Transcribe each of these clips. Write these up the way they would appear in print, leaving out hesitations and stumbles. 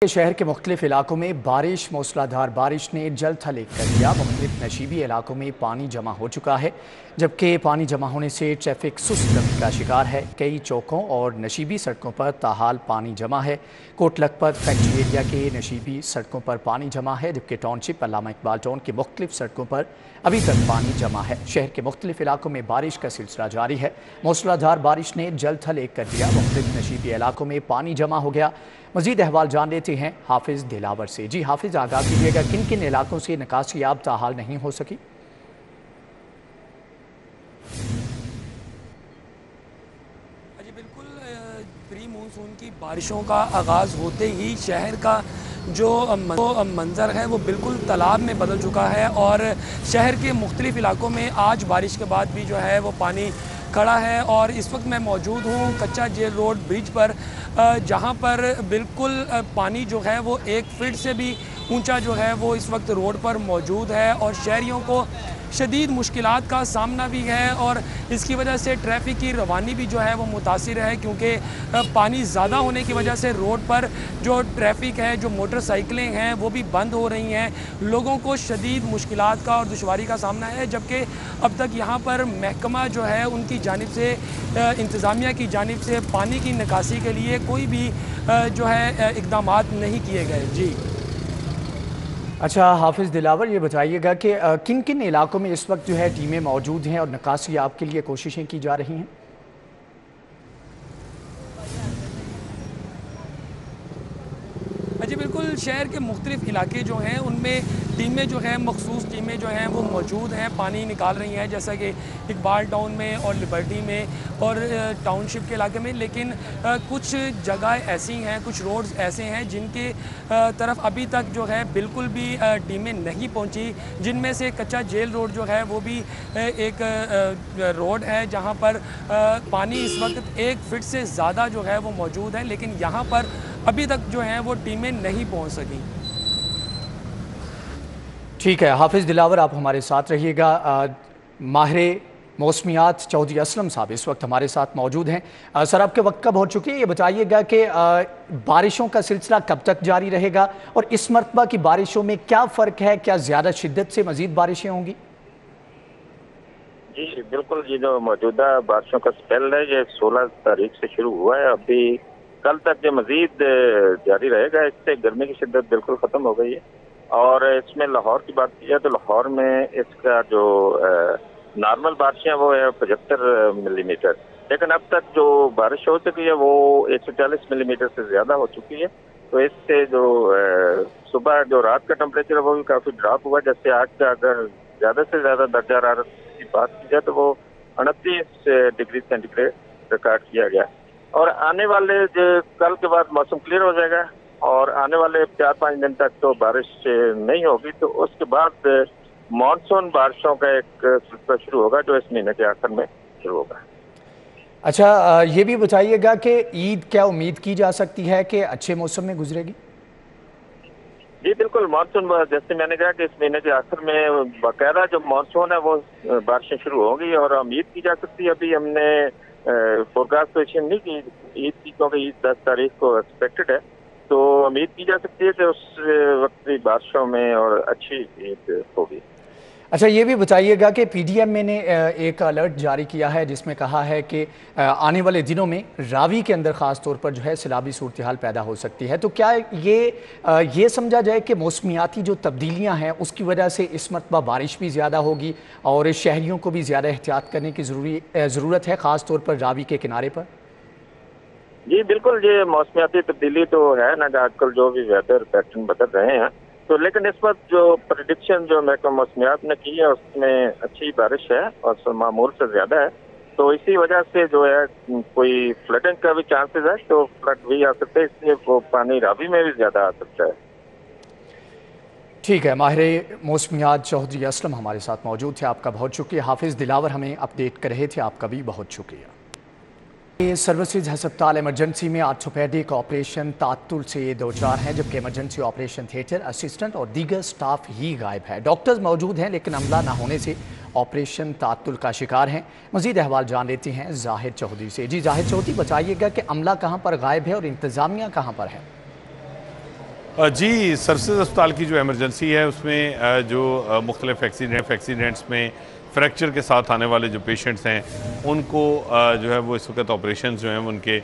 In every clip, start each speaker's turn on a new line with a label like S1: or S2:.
S1: शहर के मुख्तलिफ इलाकों में बारिश मूसलाधार बारिश ने जल थल एक कर दिया। मुख्तलिफ नशीबी इलाकों में पानी जमा हो चुका है, जबकि पानी जमा होने से ट्रैफिक सुस्त रफ्त का शिकार है। कई चौकों और नशीबी सड़कों पर ताहाल पानी जमा है। कोट लखपत फैक्ट्री एरिया के नशीबी सड़कों पर पानी जमा है, जबकि टाउनशिप अल्लामा इकबाल टाउन की मुख्तलिफ सड़कों पर अभी तक पानी जमा है। शहर के मुख्तलिफ इलाकों में बारिश का सिलसिला जारी है। मूसलाधार बारिश ने जल थल एक कर दिया। मुख्तलिफ नशीबी इलाकों में पानी जमा हो गया। मजीद अहवाल जान लेते हैं हाफिज दिलावर से। जी हाफिज, आगाह कीजिएगा, किन किन इलाकों से निकासी आब ताहाल नहीं हो सकी?
S2: जी बिल्कुल, प्री मानसून की बारिशों का आगाज़ होते ही शहर का जो मंजर है वो बिल्कुल तालाब में बदल चुका है और शहर के मुख्तलिफ इलाकों में आज बारिश के बाद भी जो है वो पानी खड़ा है। और इस वक्त मैं मौजूद हूँ कच्चा जेल रोड ब्रिज पर, जहाँ पर बिल्कुल पानी जो है वो 1 फीट से भी ऊंचा जो है वो इस वक्त रोड पर मौजूद है और शहरियों को शदीद मुश्किलात का सामना भी है और इसकी वजह से ट्रैफिक की रवानी भी जो है वो मुतासिर है, क्योंकि पानी ज़्यादा होने की वजह से रोड पर जो ट्रैफिक है, जो मोटरसाइकिलें हैं वो भी बंद हो रही हैं। लोगों को शदीद मुश्किलात का और दुश्वारी का सामना है, जबकि अब तक यहाँ पर महकमा जो है उनकी जानिब से, इंतज़ामिया की जानिब से पानी की निकासी के लिए कोई भी जो है इक़दामात नहीं किए गए। जी
S1: अच्छा हाफिज दिलावर, ये बताइएगा कि किन किन इलाकों में इस वक्त जो है टीमें मौजूद हैं और निकासी आप के लिए कोशिशें की जा रही हैं?
S2: जी बिल्कुल, शहर के मुख्तलिफ इलाके जो हैं उनमें टीमें जो हैं, मखसूस टीमें जो हैं वो मौजूद हैं, पानी निकाल रही हैं, जैसा कि इकबाल टाउन में और लिबर्टी में और टाउनशिप के इलाके में। लेकिन कुछ जगह ऐसी हैं, कुछ रोड्स ऐसे हैं जिनके तरफ अभी तक जो है बिल्कुल भी टीमें नहीं पहुंची, जिनमें से कच्चा जेल रोड जो है वो भी एक रोड है जहां पर पानी इस वक्त 1 फीट से ज़्यादा जो है वो मौजूद है, लेकिन यहाँ पर अभी तक जो है वो टीमें नहीं पहुंच सकी।
S1: ठीक है हाफिज दिलावर, आप हमारे साथ रहिएगा। माहिर मौसमियात चौधरी असलम साहब इस वक्त हमारे साथ मौजूद हैं। सर, आपके वक्त कब हो चुकी है, ये बताइएगा कि बारिशों का सिलसिला कब तक जारी रहेगा और इस मरतबा की बारिशों में क्या फ़र्क है? क्या ज़्यादा शिद्दत से मज़ीद बारिशें होंगी?
S3: जी बिल्कुल, ये जो मौजूदा बारिशों का स्पेल है ये 16 तारीख से शुरू हुआ है, अभी कल तक ये मजीद जारी रहेगा। इससे गर्मी की शिद्दत बिल्कुल ख़त्म हो गई है। और इसमें लाहौर की बात की जाए तो लाहौर में इसका जो नॉर्मल बारिशें वो है 75 मिलीमीटर, लेकिन अब तक जो बारिश हो चुकी है वो 140 मिलीमीटर से ज़्यादा हो चुकी है। तो इससे जो सुबह जो रात का टेम्परेचर है वो भी काफ़ी ड्रॉप हुआ। जैसे आज का अगर ज़्यादा से ज़्यादा दर्जा हरारत की बात की जाए तो वो 29 डिग्री सेंटीग्रेड रिकॉर्ड किया गया। और आने वाले जो कल के बाद मौसम क्लियर हो जाएगा और आने वाले 4-5 दिन तक तो बारिश नहीं होगी, तो उसके बाद मानसून बारिशों का एक सिलसिला शुरू होगा जो इस महीने के आखिर में शुरू होगा।
S1: अच्छा, ये भी बताइएगा कि ईद क्या उम्मीद की जा सकती है कि अच्छे मौसम में गुजरेगी?
S3: जी बिल्कुल, मानसून जैसे मैंने कहा कि इस महीने के आखिर में बाकायदा जो मानसून है वो बारिशें शुरू होंगी और उम्मीद की जा सकती है। अभी हमने फोरकास्ट नहीं की ईद की, क्योंकि ईद 10 तारीख को एक्सपेक्टेड है, तो उम्मीद की जा सकती है कि उस वक्त भी बारिशों में और अच्छी ईद होगी।
S1: अच्छा, ये भी बताइएगा कि पीडीएम ने एक अलर्ट जारी किया है जिसमें कहा है कि आने वाले दिनों में रावी के अंदर ख़ास तौर पर जो है सैलाबी सूरत हाल पैदा हो सकती है। तो क्या ये समझा जाए कि मौसमियाती जो तब्दीलियां हैं उसकी वजह से इस मरतबा बारिश भी ज़्यादा होगी और शहरियों को भी ज़्यादा एहतियात करने की ज़रूरत है, ख़ास तौर पर रावी के किनारे पर?
S3: जी बिल्कुल, ये मौसमियाती तब्दीली तो है ना, आजकल जो भी वेदर पैटर्न बदल रहे हैं, तो लेकिन इस वक्त जो प्रेडिक्शन जो महकमा मौसमियात ने की है उसमें अच्छी बारिश है और मामूल से ज़्यादा है। तो इसी वजह से जो है कोई फ्लडिंग का भी चांसेस है, तो फ्लड भी आ सकते हैं, इसलिए वो पानी रावी में भी ज़्यादा आ सकता है।
S1: ठीक है, माहिर मौसमियात चौधरी असलम हमारे साथ मौजूद थे, आपका बहुत शुक्रिया। हाफिज़ दिलावर हमें अपडेट कर रहे थे, आपका भी बहुत शुक्रिया। सर्विसेज हस्पताल इमरजेंसी में आर्थोपेडिक ऑपरेशन तात्तुल से दो चार हैं, जबकि इमरजेंसी ऑपरेशन थिएटर असिस्टेंट और दीगर स्टाफ ही गायब है। डॉक्टर्स मौजूद हैं लेकिन अमला ना होने से ऑपरेशन तात्तुल का शिकार हैं। मजीद अहवाल जान लेते हैं जाहिर चौधरी से। जी जाहिर चौधरी, बताइएगा कि अमला कहाँ पर गायब है और इंतज़ामिया कहाँ पर है?
S4: जी, सर्विसेज अस्पताल की जो एमरजेंसी है उसमें जो मुख्तलिफ एक्सीडेंट्स में फ्रैक्चर के साथ आने वाले जो पेशेंट्स हैं उनको जो है वो इस वक्त ऑपरेशन जो हैं उनके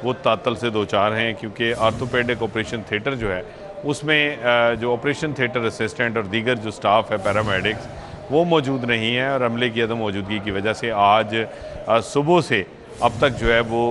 S4: वो तातल से दो चार हैं, क्योंकि आर्थोपेडिक ऑपरेशन थिएटर जो है उसमें जो ऑपरेशन थिएटर असिस्टेंट और दीगर जो स्टाफ है पैरामेडिक्स वो मौजूद नहीं है, और अमले की अदम मौजूदगी की वजह से आज सुबह से अब तक जो है वो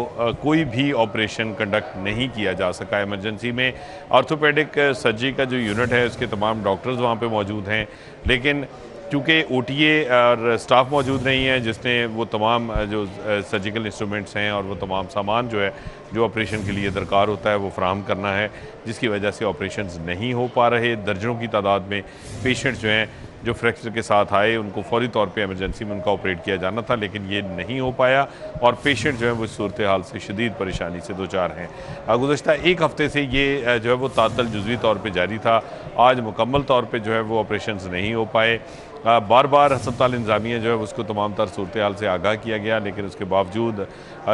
S4: कोई भी ऑपरेशन कंडक्ट नहीं किया जा सका। इमरजेंसी में ऑर्थोपेडिक सर्जरी का जो यूनिट है उसके तमाम डॉक्टर्स वहाँ पे मौजूद हैं, लेकिन क्योंकि ओटीए और स्टाफ मौजूद नहीं है जिसने वो तमाम जो सर्जिकल इंस्ट्रूमेंट्स हैं और वो तमाम सामान जो है जो ऑपरेशन के लिए दरकार होता है वो फराहम करना है, जिसकी वजह से ऑपरेशंस नहीं हो पा रहे। दर्जनों की तादाद में पेशेंट्स जो हैं जो फ्रैक्चर के साथ आए उनको फौरी तौर पे इमरजेंसी में उनका ऑपरेट किया जाना था, लेकिन ये नहीं हो पाया और पेशेंट जो है वो इस सूरत हाल से शदीद परेशानी से दो चार हैं। गुज़श्ता एक हफ़्ते से ये जो है वो तातल जुज़वी तौर पे जारी था। आज मुकम्मल तौर पे जो है वो ऑपरेशंस नहीं हो पाए। बार बार अस्पताल इंतज़ामिया जो है उसको तमाम तर सूरत हाल से आगाह किया गया, लेकिन उसके बावजूद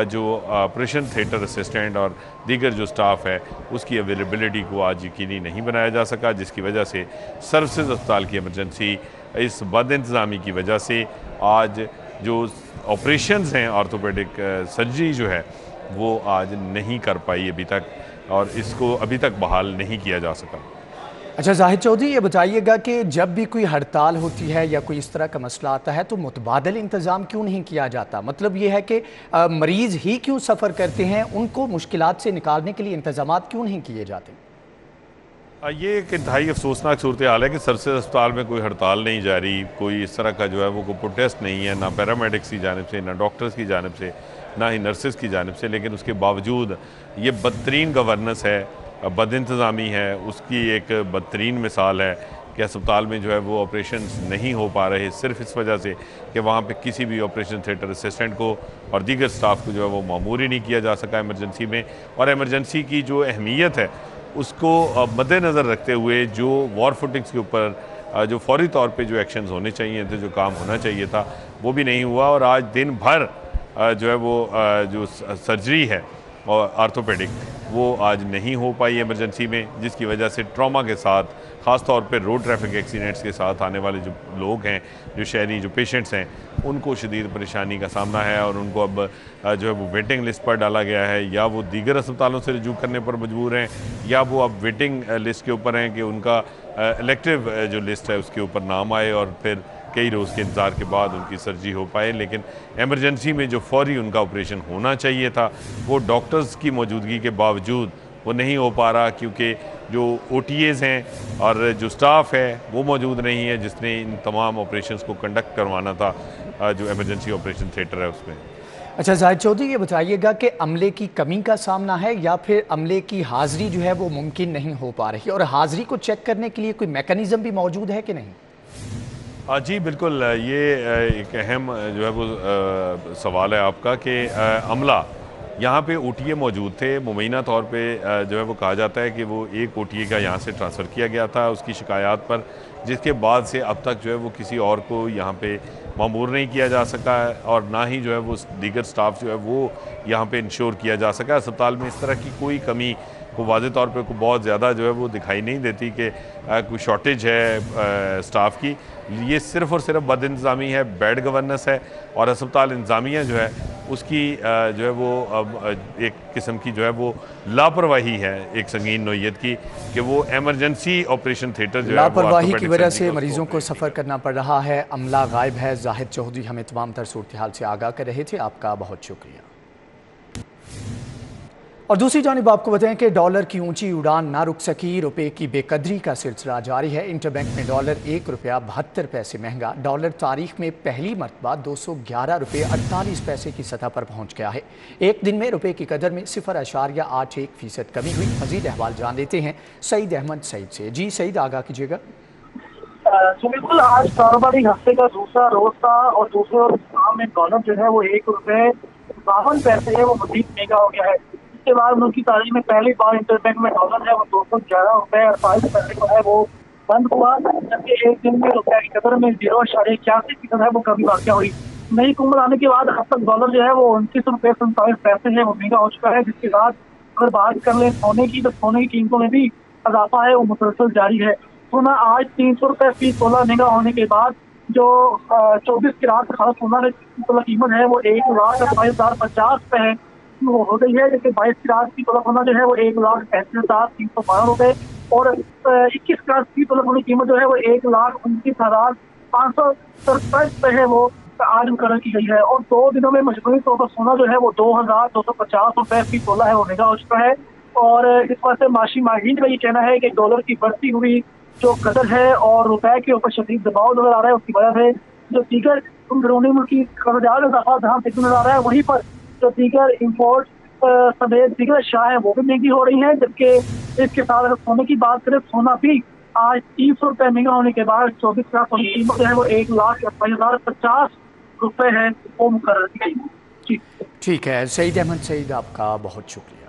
S4: जो ऑपरेशन थिएटर असिस्टेंट और दीगर जो स्टाफ है उसकी अवेलेबिलिटी को आज यकीनी नहीं बनाया जा सका, जिसकी वजह से सर्विसेज अस्पताल की इमरजेंसी इस बद इंतज़ामी की वजह से आज जो ऑपरेशंस हैं ऑर्थोपेडिक सर्जरी जो है वो आज नहीं कर पाई अभी तक, और इसको अभी तक बहाल नहीं किया जा सका।
S1: अच्छा जाहिद चौधरी, ये बताइएगा कि जब भी कोई हड़ताल होती है या कोई इस तरह का मसला आता है तो मुतबादल इंतज़ाम क्यों नहीं किया जाता? मतलब ये है कि मरीज़ ही क्यों सफ़र करते हैं, उनको मुश्किलात से निकालने के लिए इंतज़ामात क्यों नहीं किए जाते?
S4: ये एक इंतहाई अफसोसनाक सूरत हाल है कि सर्विसेज अस्पताल में कोई हड़ताल नहीं जारी, कोई इस तरह का जो है वो कोई प्रोटेस्ट नहीं है, ना पैरामेडिक्स की जानिब से, ना डॉक्टर्स की जानिब से, ना ही नर्सेज की जानिब से, लेकिन उसके बावजूद ये बदतरीन गवर्नेंस है, बद इंतज़ामी है, उसकी एक बदतरीन मिसाल है कि अस्पताल में जो है वो ऑपरेशंस नहीं हो पा रहे सिर्फ इस वजह से कि वहाँ पे किसी भी ऑपरेशन थिएटर असिस्टेंट को और दीगर स्टाफ को जो है वो मामूर ही नहीं किया जा सका इमरजेंसी में। और इमरजेंसी की जो अहमियत है उसको मद्देनज़र रखते हुए जो वॉर फुटिंग्स के ऊपर जो फौरी तौर पे जो एक्शंस होने चाहिए थे, जो काम होना चाहिए था, वो भी नहीं हुआ। और आज दिन भर जो है वो जो सर्जरी है और आर्थोपेडिक वो आज नहीं हो पाई इमरजेंसी में, जिसकी वजह से ट्रॉमा के साथ ख़ास तौर पे रोड ट्रैफिक एक्सीडेंट्स के साथ आने वाले जो लोग हैं, जो शहरी जो पेशेंट्स हैं, उनको शदीद परेशानी का सामना है और उनको अब जो है वो वेटिंग लिस्ट पर डाला गया है, या वो दीगर अस्पतालों से रजू करने पर मजबूर हैं, या वो अब वेटिंग लिस्ट के ऊपर हैं कि उनका इलेक्टिव जो लिस्ट है उसके ऊपर नाम आए और फिर कई रोज़ के इंतज़ार के बाद उनकी सर्जरी हो पाए। लेकिन एमरजेंसी में जो फौरी उनका ऑपरेशन होना चाहिए था वो डॉक्टर्स की मौजूदगी के बावजूद वो नहीं हो पा रहा, क्योंकि जो OTAs हैं और जो स्टाफ है वो मौजूद नहीं है जिसने इन तमाम ऑपरेशंस को कंडक्ट करवाना था जो एमरजेंसी ऑपरेशन थिएटर है उसमें।
S1: अच्छा जाहिद चौधरी, ये बताइएगा कि अमले की कमी का सामना है या फिर अमले की हाज़िरी जो है वो मुमकिन नहीं हो पा रही, और हाज़िरी को चेक करने के लिए कोई मैकेनिज़्म भी मौजूद है कि नहीं?
S4: जी बिल्कुल, ये एक अहम जो है वो सवाल है आपका कि अमला यहाँ पे OTA मौजूद थे। मुबैना तौर पे जो है वो कहा जाता है कि वो एक OTA का यहाँ से ट्रांसफ़र किया गया था उसकी शिकायत पर, जिसके बाद से अब तक जो है वो किसी और को यहाँ पे मामूर नहीं किया जा सका और ना ही जो है वो दीगर स्टाफ जो है वो यहाँ पे इंश्योर किया जा सका। अस्पताल में इस तरह की कोई कमी को वाज़े तौर पे को बहुत ज़्यादा जो है वो दिखाई नहीं देती कि कोई शॉर्टेज है स्टाफ की। ये सिर्फ़ और सिर्फ बद इंतज़ामी है, बैड गवर्नेंस है, और अस्पताल इंतज़ामिया जो है उसकी जो है वो एक किस्म की जो है वो लापरवाही है एक संगीन नोयत की, कि वो एमरजेंसी ऑपरेशन थिएटर जो है
S1: लापरवाही की वजह से मरीजों को सफ़र करना पड़ रहा है। अमला गायब है। जाहिद चौधरी हमें तमाम तर सूरत हाल से आगाह कर रहे थे, आपका बहुत शुक्रिया। और दूसरी जानिब आपको बताएं कि डॉलर की ऊंची उड़ान ना रुक सकी, रुपए की बेकदरी का सिलसिला जारी है। इंटरबैंक में डॉलर 1 रुपया 72 पैसे महंगा। डॉलर तारीख में पहली मरतबा 211 रुपये 48 पैसे की सतह पर पहुंच गया है। एक दिन में रुपए की कदर में 0.81% कमी हुई। मजीद अहवाल जान लेते हैं सईद अहमद सईद से। जी सईद, आगाह कीजिएगा।
S5: बिल्कुल, आज कारोबारी हफ्ते का दूसरा रोज था और दूसरे रोज में डॉलर जो है वो 1 रुपये 52 पैसे है वो मजीद महंगा हो गया है। इसके बाद मुल्क की तारीख में पहली बार इंटरबैंक में डॉलर है वो 211 रुपये 48 पैसे को है वो बंद हुआ, जबकि एक दिन में रुपये की कदर में 0.81% है वो कमी वाक़ हुई। नई कुम्बल आने के बाद अब तक डॉलर जो है वो 29 रुपये 47 पैसे है वो महंगा हो चुका है। जिसके बाद अगर बात कर ले सोने की, तो सोने की कीमतों में भी इजाफा है वो मुसलसल जारी है। सोना आज 300 रुपये फी तोला महंगा होने के बाद जो 24 कैरेट खास सोना की तोला कीमत है वो 1,22,050 रुपये है वो हो गई है, जबकि 22 कैरेट की तोला सोना जो है वो 1,35,312 रुपये और 21 कैरेट की तोला सोने की कीमत जो है वो 1,29,547 रुपये है वो आज मुकर्रर की गई है। और 2 दिनों में मजबूरी तौर पर सोना जो है वो 2,250 रुपये फी तोला है वो महंगा हो चुका है। और इस वजह से माशी माहिरीन का ये कहना है कि डॉलर की बढ़ती हुई जो कदर है और रुपए के ऊपर शदीद दबाव नजर आ रहा है, उसकी वजह से जो दीगर अंदरूनी मुल्की कर्जदार इजाफा जहाँ से नजर आ रहा है, वहीं पर जो दीगर इम्पोर्ट समेत दीगर अशिया है वो भी महंगी हो रही है। जबकि इसके साथ अगर सोने की बात करें, सोना भी आज 300 रुपये महंगा होने के बाद 24 कैरेट सोने की कीमत है वो 1,28,050 रुपये है वो मुकर्रर की गई। जी
S1: ठीक है सईद अहमद सईद, आपका बहुत शुक्रिया।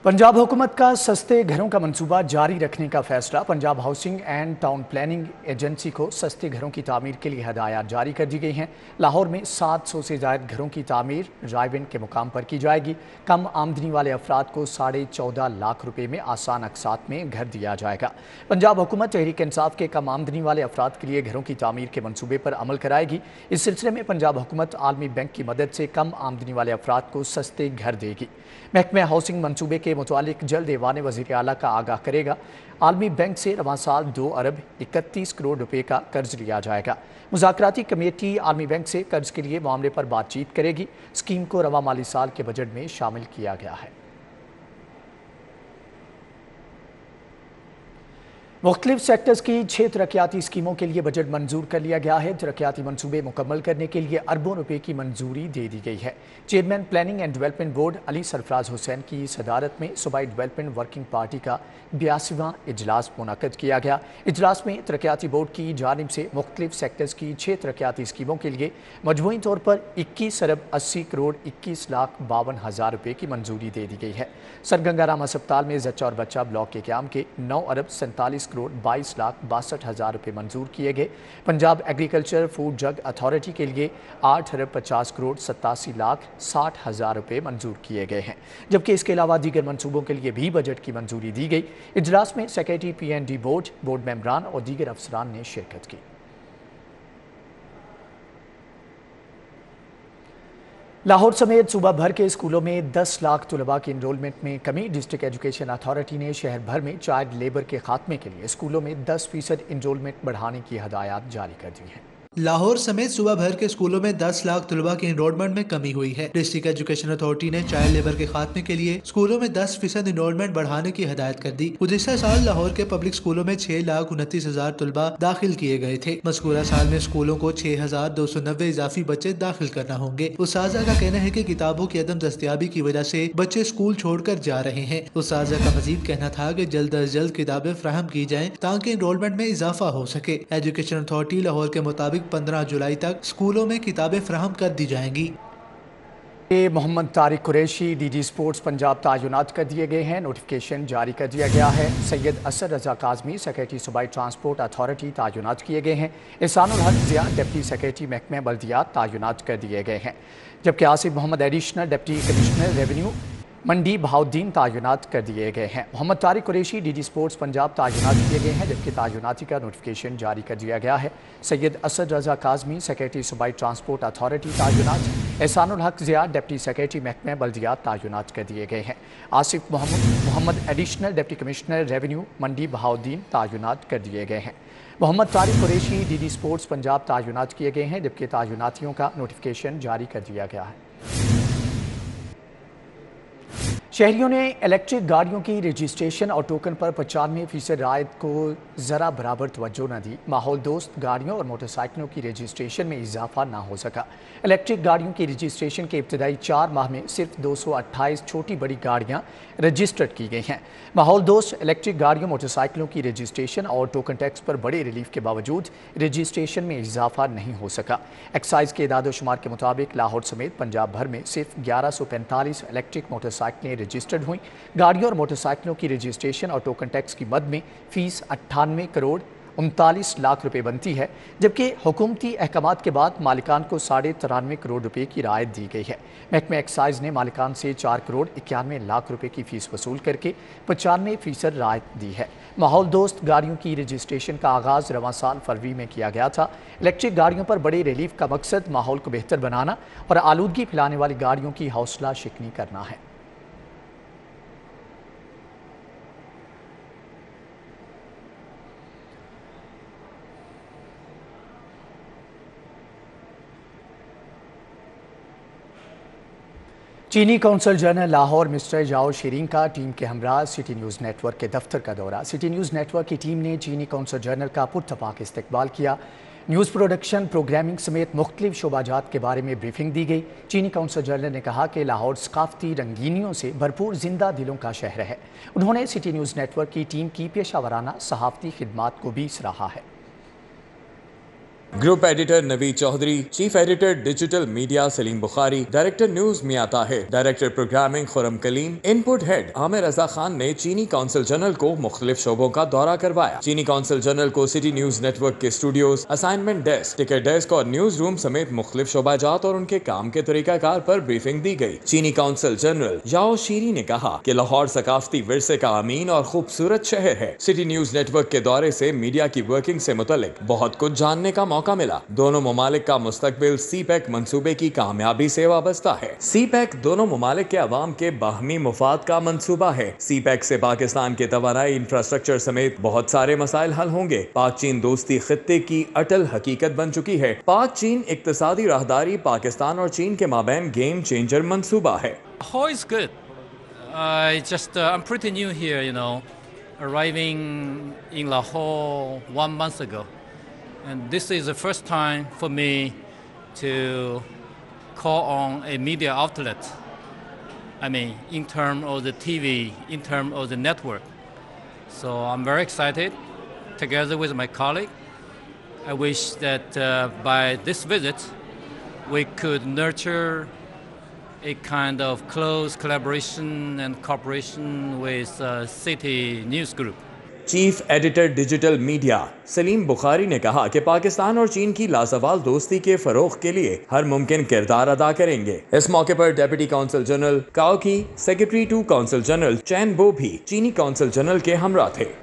S1: पंजाब हुकूमत का सस्ते घरों का मंसूबा जारी रखने का फैसला। Punjab housing and town planning agency को सस्ते घरों की तामीर के लिए हदायत जारी कर दी गई हैं। लाहौर में 700 से ज़ायद घरों की तामीर ड्राइव-इन के मुकाम पर की जाएगी। कम आमदनी वाले अफराद को 14.5 लाख रुपए में आसान अक़सात में घर दिया जाएगा। पंजाब हुकूमत तहरीक इंसाफ के कम आमदनी वाले अफराद के लिए घरों की तामीर के मंसूबे पर अमल कराएगी। इस सिलसिले में पंजाब हुकूमत आलमी बैंक की मदद से कम आमदनी वाले अफराद को सस्ते घर देगी। महकमे हाउसिंग मंसूबे के मुतालिक जल्द ऐवान वज़ीर आला का आगाह करेगा। आलमी बैंक से रवां साल 2 अरब 31 करोड़ रुपए का कर्ज लिया जाएगा। मुज़ाकराती कमेटी आलमी बैंक से कर्ज के लिए मामले पर बातचीत करेगी। स्कीम को रवां माली साल के बजट में शामिल किया गया है। मुख्तलिफ सेक्टर्स की 6 तरक्याती स्कीमों के लिए बजट मंजूर कर लिया गया है। तरक्याती मंसूबे मुकम्मल करने के लिए अरबों रुपए की मंजूरी दे दी गई है। Chairman planning and development board Ali Sarfaraz Hussain की सदारत में सूबाई डेवलपमेंट वर्किंग पार्टी का 82वां इजलास मुनक़द किया गया। इजलास में तरक्याती बोर्ड की जानिब से मुख्तलिफ सेक्टर्स की 6 तरक्याती स्कीमों के लिए मजमूई तौर पर 21 अरब 80 करोड़ 21 लाख 52 हज़ार रुपये की मंजूरी दे दी गई है। सर गंगाराम अस्पताल में जच्चा और बच्चा ब्लॉक के क़याम के 9 अरब 47 करोड़ 22 लाख 62 हज़ार रुपये मंजूर किए गए। Punjab agriculture food drug authority के लिए 8 अरब 50 करोड़ 87 लाख 60 हज़ार रुपये मंजूर किए गए हैं। जबकि इसके अलावा दीगर मंसूबों के लिए भी बजट की मंजूरी दी गई। इजलास में सेक्रेटरी PND बोर्ड मेंबरान और दीगर अफसरान ने शिरकत की। लाहौर समेत सूबा भर के स्कूलों में 10 लाख तलबा की इनरोलमेंट में कमी। डिस्ट्रिक्ट एजुकेशन अथॉरिटी ने शहर भर में चाइल्ड लेबर के खात्मे के लिए स्कूलों में 10% इनरोलमेंट बढ़ाने की हदायत जारी कर दी है।
S6: लाहौर समेत सूबा भर के स्कूलों में 10 लाख तलबा की इनरोलमेंट में कमी हुई है। डिस्ट्रिक्ट एजुकेशन अथॉरिटी ने चाइल्ड लेबर के खात्मे के लिए स्कूलों में 10% इनरोलमेंट बढ़ाने की हदायत कर दी। गुज़िश्ता साल लाहौर के पब्लिक स्कूलों में 6,29,000 तलबा दाखिल किए गए थे। मज़कूरा साल में स्कूलों को 6,290 इजाफी बच्चे दाखिल करना होंगे। उस्ताज़ा का कहना है कि किताबों की अदम दस्तयाबी की वजह से बच्चे स्कूल छोड़कर जा रहे हैं। उस्ताज़ा का मजीद कहना था कि जल्द अज जल्द किताबें फ्राहम की जाएं ताकि इनरोलमेंट में इजाफा हो सके। एजुकेशन अथॉरिटी लाहौर के मुताबिक 15 जुलाई तक स्कूलों में किताबें फराहम कर दी जाएंगी।
S1: मोहम्मद तारिक कुरैशी DG स्पोर्ट्स पंजाब तैनात कर दिए गए हैं। नोटिफिकेशन जारी कर दिया गया है। सैयद असद रजा काज़मी सेक्रेटरी सूबाई ट्रांसपोर्ट अथॉरिटी तैनात किए गए हैं। एहसानुल हक ज़िया डिप्टी सेक्रेटरी महकमे बल्दियात तैनात कर दिए गए हैं। जबकि Asif Mohammad additional deputy commissioner revenue Mandi Bahauddin तैनात कर दिए गए हैं। मोहम्मद तारिक कुरैशी DG स्पोर्ट्स पंजाब तैनात किए गए हैं, जबकि तैनाती का नोटिफिकेशन जारी कर दिया गया है। सैयद असद रजा काज़मी सेक्रेटरी सूबाई ट्रांसपोर्ट अथॉरिटी तैनात, एहसानुल हक ज़िया डिप्टी सेक्रेटरी महकमे बल्दियात तैनात कर दिए गए हैं। Asif Mohammad additional deputy commissioner revenue Mandi Bahauddin तैनात कर दिए गए हैं। मोहम्मद तारिक कुरैशी DG स्पोर्ट्स पंजाब तैनात किए गए हैं, जबकि तैनातियों का नोटिफिकेशन जारी कर दिया गया है। शहरियों ने इलेक्ट्रिक गाड़ियों की रजिस्ट्रेशन और टोकन पर 95% रायत को ज़रा बराबर तवज्जो न दी। माहौल दोस्त गाड़ियों और मोटरसाइकिलों की रजिस्ट्रेशन में इजाफा ना हो सका। इलेक्ट्रिक गाड़ियों की रजिस्ट्रेशन के इब्तदाई 4 माह में सिर्फ 228 छोटी बड़ी गाड़ियाँ रजिस्टर्ड की गई हैं। माहौल दोस्त इलेक्ट्रिक गाड़ियों मोटरसाइकिलों की रजिस्ट्रेशन और टोकन टैक्स पर बड़े रिलीफ के बावजूद रजिस्ट्रेशन में इजाफा नहीं हो सका। एक्साइज के इदाद शुमार के मुताबिक लाहौर समेत पंजाब भर में सिर्फ 1145 इलेक्ट्रिक मोटरसाइकिलें रजिस्टर्ड हुई। गाड़ियों और मोटरसाइकिलों की रजिस्ट्रेशन और टोकन टैक्स की मद में फीस 98 करोड़ 39 लाख रुपए बनती है, जबकि हुकूमती अहकामात के बाद मालिकान को 93.5 करोड़ रुपए की राहत दी गई है। महकमे एक्साइज ने मालिकान से 4 करोड़ 91 लाख रुपए की फीस वसूल करके 95% राहत दी है। माहौल दोस्त गाड़ियों की रजिस्ट्रेशन का आगाज़ रवां साल फरवरी में किया गया था। इलेक्ट्रिक गाड़ियों पर बड़े रिलीफ का मकसद माहौल को बेहतर बनाना और आलूदगी फैलाने वाली गाड़ियों की हौसला शिकनी करना है। चीनी कौंसल जनरल लाहौर मिस्टर जाओ शीरिंग का टीम के हमरा सिटी न्यूज़ नेटवर्क के दफ्तर का दौरा। सिटी न्यूज़ नेटवर्क की टीम ने चीनी कौंसल जनरल का पुरतपाक इस्तकबाल किया। न्यूज़ प्रोडक्शन, प्रोग्रामिंग समेत मुख्तलिफ शोबाजात के बारे में ब्रीफिंग दी गई। चीनी कौंसल जनरल ने कहा कि लाहौर सकाफती रंगीनियों से भरपूर जिंदा दिलों का शहर है। उन्होंने सिटी न्यूज़ नेटवर्क की टीम की पेशा वराना सहाफ़ती खिदमात को भी सराहा है।
S7: Group editor Naveed Chaudhry, chief editor digital media Saleem Bukhari, director news Mian Tahir, director programming Khurram Kaleem, input head Amir Raza Khan ने चीनी कौंसल जनरल को मुख्तलिफ शोबों का दौरा करवाया। चीनी कौंसल जनरल को सिटी न्यूज नेटवर्क के studios, assignment desk, ticket desk और न्यूज रूम समेत मुख्तलिफ शोबाजात और उनके काम के तरीकाकार पर ब्रीफिंग दी गई। चीनी कौंसल जनरल जाओ शीरी ने कहा कि लाहौर सकाफती विरसे का अमीन और खूबसूरत शहर है। सिटी न्यूज नेटवर्क के दौरे से मीडिया की वर्किंग से मुतल्लिक बहुत कुछ जानने का मौका मिला। दोनों ममालिक का मुस्तकबिल सी-पैक मंसूबे की कामयाबी से वाबस्ता है। सी-पैक दोनों ममालिक के अवाम के बाहमी मुफाद का मंसूबा है। सी-पैक से पाकिस्तान के तवानाई इंफ्रास्ट्रक्चर समेत बहुत सारे मसाइल हल होंगे। पाक चीन दोस्ती खित्ते की अटल हकीकत बन चुकी है। पाक चीन इक्तिसादी राहदारी पाकिस्तान और चीन के माबैन गेम चेंजर मंसूबा है।
S8: Lahore is good. I'm pretty new here, arriving in Lahore 1 month ago. And this is the first time for me to call on a media outlet. In terms of the TV, in terms of the network. So I'm very excited, together with my colleague. I wish that by this visit, we could nurture a kind of close collaboration and cooperation with City News Group.
S7: Chief editor digital media Saleem Bukhari ने कहा कि पाकिस्तान और चीन की लाजवाल दोस्ती के फरोग के लिए हर मुमकिन किरदार अदा करेंगे। इस मौके पर डेप्यूटी कौंसल जनरल काओ की, सेक्रेटरी टू कौंसल जनरल चैन बो भी चीनी कौंसल जनरल के हमरा थे।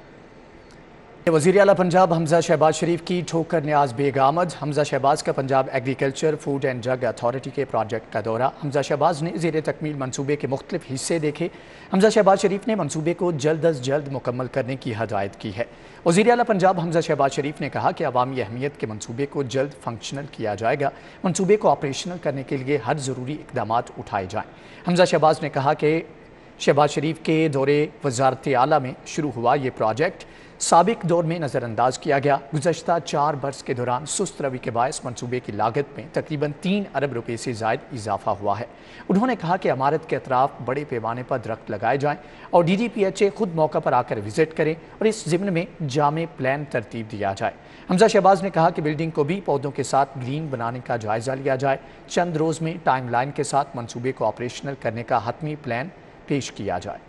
S1: वज़ीर आला पंजाब हमजा शहबाज शरीफ की ठोकर न्याज बेग आमद। हमजा शहबाज का Punjab agriculture, food and drug authority के प्रोजेक्ट का दौरा। हमजा शहबाज ने ज़ेर तकमील मनसूबे के मुख्तलिफ हिस्से देखे। हमजा शहबाज शरीफ ने मनसूबे को जल्द अज जल्द मुकम्मल करने की हदायत की है। वज़ीर आला पंजाब हमजा शहबाज शरीफ ने कहा कि अवामी अहमियत के मनसूबे को जल्द फंक्शनल किया जाएगा। मनसूबे को ऑपरेशनल करने के लिए हर ज़रूरी इक़दाम उठाए जाएँ। हमजा शहबाज ने कहा कि शहबाज शरीफ के दौरे वज़ारत आला में शुरू हुआ ये प्रोजेक्ट साबिक दौर में नज़रअंदाज किया गया। गुज़श्ता 4 बरस के दौरान सुस्त रवि के बायस मनसूबे की लागत में तकरीबन 3 अरब रुपए से ज़ायद इजाफा हुआ है। उन्होंने कहा कि इमारत के अतराफ बड़े पैमाने पर दरख्त लगाए जाएँ और DDPHA खुद मौका पर आकर विजिट करें और इस ज़िम्न में जामे प्लान तरतीब दिया जाए। हमजा शहबाज ने कहा कि बिल्डिंग को भी पौधों के साथ ग्रीन बनाने का जायज़ा लिया जाए। चंद रोज़ में टाइम लाइन के साथ मनसूबे को ऑपरेशनल करने का हतमी प्लान पेश किया जाए।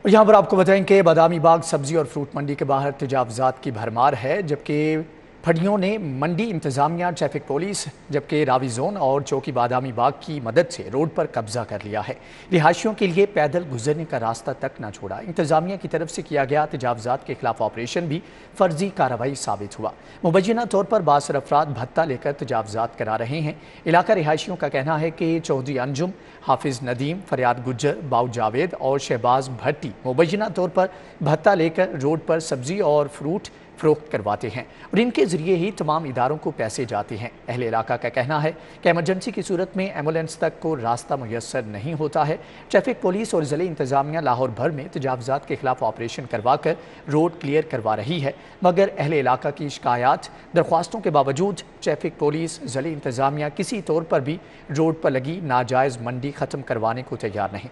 S1: और यहाँ पर आपको बताएं कि बादामी बाग सब्जी और फ्रूट मंडी के बाहर तजावुज़ात की भरमार है, जबकि फड़ियों ने मंडी इंतज़ामिया, ट्रैफिक पुलिस, जबकि रावी जोन और चौकी बादामी बाग की मदद से रोड पर कब्जा कर लिया है। रिहायशियों के लिए पैदल गुजरने का रास्ता तक न छोड़ा। इंतज़ामिया की तरफ से किया गया तजावुज़ात के खिलाफ ऑपरेशन भी फर्जी कार्रवाई साबित हुआ। मुबैना तौर पर बासर अफराद भत्ता लेकर तजावुज़ात करा रहे हैं। इलाका रिहायशियों का कहना है कि चौधरी अंजुम, हाफिज़ नदीम, फरियाद गुज्जर, बाऊ जावेद और शहबाज भट्टी मुबैना तौर पर भत्ता लेकर रोड पर सब्जी और फ्रूट फ़रोख्त करवाते हैं और इनके ज़रिए ही तमाम इदारों को पैसे जाते हैं। अहले इलाका का कहना है कि एमरजेंसी की सूरत में एम्बुलेंस तक को रास्ता मुयस्सर नहीं होता है। ट्रैफिक पुलिस और ज़िले इंतज़ामिया लाहौर भर में तजावुज़ात के खिलाफ ऑपरेशन करवाकर रोड क्लियर करवा रही है, मगर अहले इलाका की शिकायत दरख्वास्तों के बावजूद ट्रैफिक पुलिस, ज़िले इंतज़ामिया किसी तौर पर भी रोड पर लगी नाजायज़ मंडी ख़त्म करवाने को तैयार नहीं।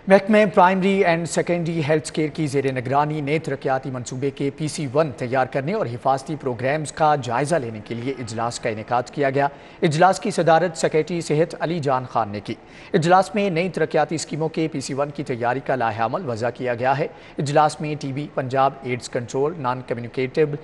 S1: محکمہ primary and secondary health care کی زیر نگرانی نئے ترقیاتی منصوبے کے PC1 تیار کرنے اور حفاظتی پروگرامز کا جائزہ لینے کے لیے اجلاس کا انعقاد کیا گیا۔ اجلاس کی صدارت سیکریٹری صحت علی جان خان نے کی۔ اجلاس میں نئی ترقیاتی اسکیموں کے PC1 کی تیاری کا لائحہ عمل وضع کیا گیا ہے۔ اجلاس میں TB، Punjab AIDS control, non communicable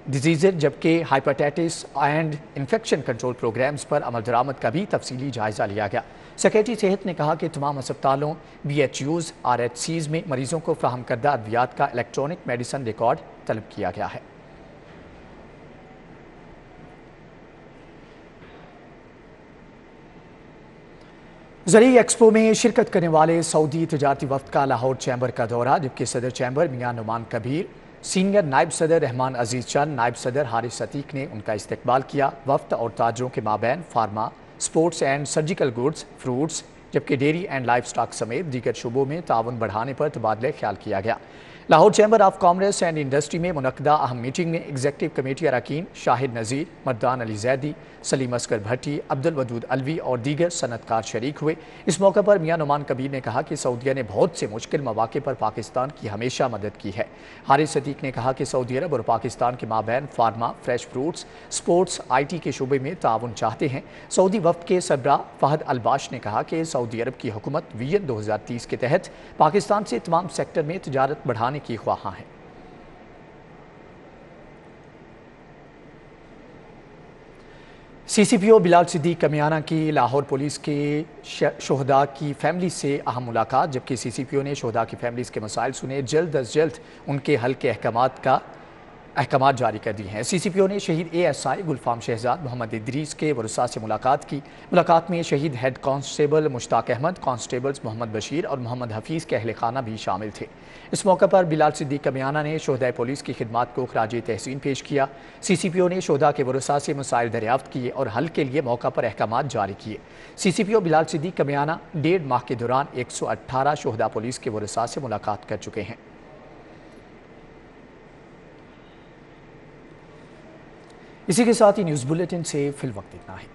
S1: diseases جبکہ hepatitis and infection control programmes پر عمل درآمد کا بھی تفصیلی جائزہ لیا گیا۔ سیکریٹری صحت نے کہا کہ تمام اسپتالوں، BHUs، RHCs میں مریضوں کو فراہم کردہ ادویات کا الیکٹرانک میڈیسن ریکارڈ طلب کیا گیا ہے۔ زرعی ایکسپو میں شرکت کرنے والے سعودی تجارتی وفد کا لاہور چیمبر کا دورہ، جبکہ صدر چیمبر میاں نعمان کبیر، سینئر نائب صدر رحمان عزیز چند، نائب صدر حارث عتیق نے ان کا استقبال کیا۔ وفد اور تاجروں کے مابین pharma, sports and surgical goods, fruits, جبکہ ڈیری اینڈ لائف سٹاک سمیت دیگر شعبوں میں تعاون بڑھانے پر تبادلہ خیال کیا گیا۔ Lahore chamber of commerce and industry میں منعقدہ اہم میٹنگ میں ایگزیکٹو کمیٹی اراکین شاہد نذیر، مردان علی زیدی، سلیم اصغر بھٹی، عبدالودود الوی اور دیگر صنعت کار شریک ہوئے۔ اس موقع پر میاں نعمان کبیر نے کہا کہ سعودیہ نے بہت سے مشکل مواقع پر پاکستان کی ہمیشہ مدد کی ہے۔ حارث عتیق نے کہا کہ سعودی عرب اور پاکستان کے مابین pharma, fresh fruits, sports, IT کے شعبے میں تعاون چاہتے ہیں۔ سعودی وفد کے سربراہ فہد الباش نے کہا کہ سعودی عرب کی حکومت ویژن 2030 کے تحت پاکستان سے تمام سیکٹر میں تجارت بڑھانے کی خواہاں ہے۔ CCPO بلال صدیق کمیانہ کی لاہور پولیس کے شہداء کی فیملی سے اہم ملاقات، جبکہ CCPO نے شہداء کی فیملیز کے مسائل سنے، جلد از جلد ان کے حل کے احکامات جاری کر دی ہیں۔ CCPO نے شہید ASI گلفام شہزاد محمد ادریس کے ورثاء سے ملاقات کی۔ ملاقات میں شہید ہیڈ کانسٹیبل مشتاق احمد، کانسٹیبلز محمد بشیر اور محمد حفیظ کے اہل خانہ بھی شامل تھے۔ اس موقع پر بلال صدیق کمیانہ نے شہداء پولیس کی خدمات کو خراج تحسین پیش کیا۔ CCPO نے شہداء کے ورثاء سے مسائل دریافت کیے اور حل کے لیے موقع پر احکامات جاری کیے۔ CCPO بلال صدیق کمیانہ 1.5 ماہ کے دوران 118 شہداء پولیس کے ورثاء سے ملاقات کر چکے ہیں۔ اسی کے ساتھ ہی نیوز بلیٹن سے فی الوقت اتنا ہے۔